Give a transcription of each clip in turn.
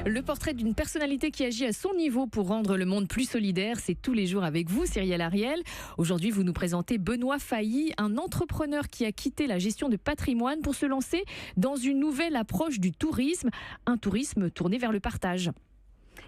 Le portrait d'une personnalité qui agit à son niveau pour rendre le monde plus solidaire, c'est tous les jours avec vous, Cyrielle Ariel. Aujourd'hui, vous nous présentez Benoît Failly, un entrepreneur qui a quitté la gestion de patrimoine pour se lancer dans une nouvelle approche du tourisme, un tourisme tourné vers le partage.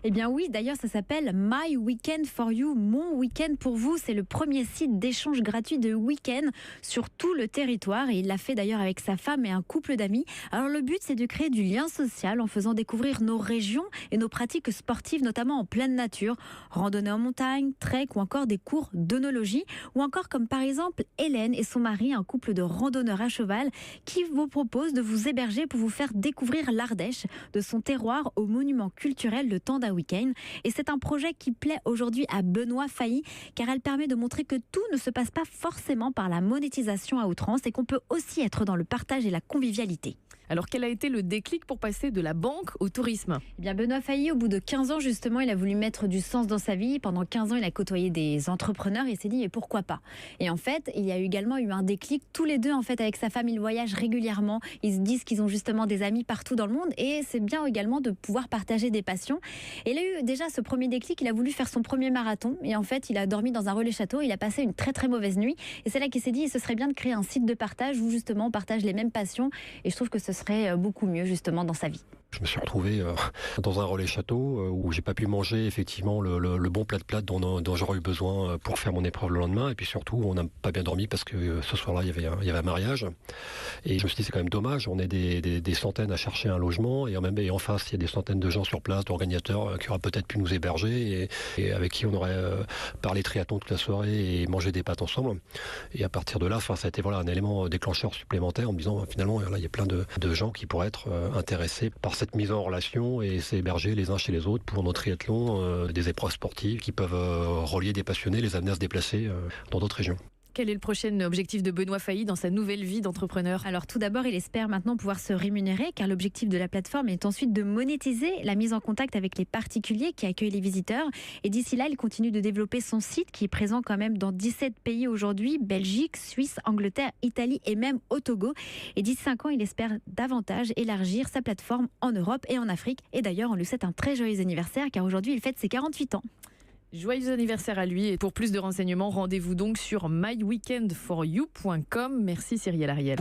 Eh bien oui, d'ailleurs ça s'appelle My Weekend for You, mon week-end pour vous. C'est le premier site d'échange gratuit de week-end sur tout le territoire et il l'a fait d'ailleurs avec sa femme et un couple d'amis. Alors le but c'est de créer du lien social en faisant découvrir nos régions et nos pratiques sportives, notamment en pleine nature, randonnée en montagne, trek ou encore des cours d'œnologie ou encore comme par exemple Hélène et son mari, un couple de randonneurs à cheval qui vous propose de vous héberger pour vous faire découvrir l'Ardèche, de son terroir aux monuments culturels le temps d'un week-end. Et c'est un projet qui plaît aujourd'hui à Benoît Failly car elle permet de montrer que tout ne se passe pas forcément par la monétisation à outrance et qu'on peut aussi être dans le partage et la convivialité. Alors quel a été le déclic pour passer de la banque au tourisme ? Eh bien Benoît Failly, au bout de 15 ans justement, il a voulu mettre du sens dans sa vie. Pendant 15 ans, il a côtoyé des entrepreneurs et il s'est dit, mais pourquoi pas ? Et en fait, il y a également eu un déclic. Tous les deux, en fait, avec sa femme, ils voyagent régulièrement. Ils se disent qu'ils ont justement des amis partout dans le monde et c'est bien également de pouvoir partager des passions. Et il a eu déjà ce premier déclic, il a voulu faire son premier marathon et en fait, il a dormi dans un relais château. Il a passé une très très mauvaise nuit et c'est là qu'il s'est dit, ce serait bien de créer un site de partage où justement on partage les mêmes passions et je trouve que ce serait beaucoup mieux justement dans sa vie. Je me suis retrouvé dans un relais château où j'ai pas pu manger effectivement le bon plat de plate dont j'aurais eu besoin pour faire mon épreuve le lendemain. Et puis surtout, on n'a pas bien dormi parce que ce soir-là, il y avait un mariage. Et je me suis dit, c'est quand même dommage. On est des centaines à chercher un logement et en face, il y a des centaines de gens sur place, d'organisateurs qui auraient peut-être pu nous héberger et avec qui on aurait parlé triathlon toute la soirée et mangé des pâtes ensemble. Et à partir de là, ça a été un élément déclencheur supplémentaire en me disant, finalement, là, il y a plein de gens qui pourraient être intéressés par cette mise en relation et s'héberger les uns chez les autres pour nos triathlons, des épreuves sportives qui peuvent relier des passionnés, les amener à se déplacer dans d'autres régions. Quel est le prochain objectif de Benoît Failly dans sa nouvelle vie d'entrepreneur ? Alors tout d'abord, il espère maintenant pouvoir se rémunérer car l'objectif de la plateforme est ensuite de monétiser la mise en contact avec les particuliers qui accueillent les visiteurs. Et d'ici là, il continue de développer son site qui est présent quand même dans 17 pays aujourd'hui, Belgique, Suisse, Angleterre, Italie et même au Togo. Et d'ici 5 ans, il espère davantage élargir sa plateforme en Europe et en Afrique. Et d'ailleurs, on lui souhaite un très joyeux anniversaire car aujourd'hui, il fête ses 48 ans. Joyeux anniversaire à lui et pour plus de renseignements, rendez-vous donc sur myweekendforyou.com. Merci Cyrielle Ariel.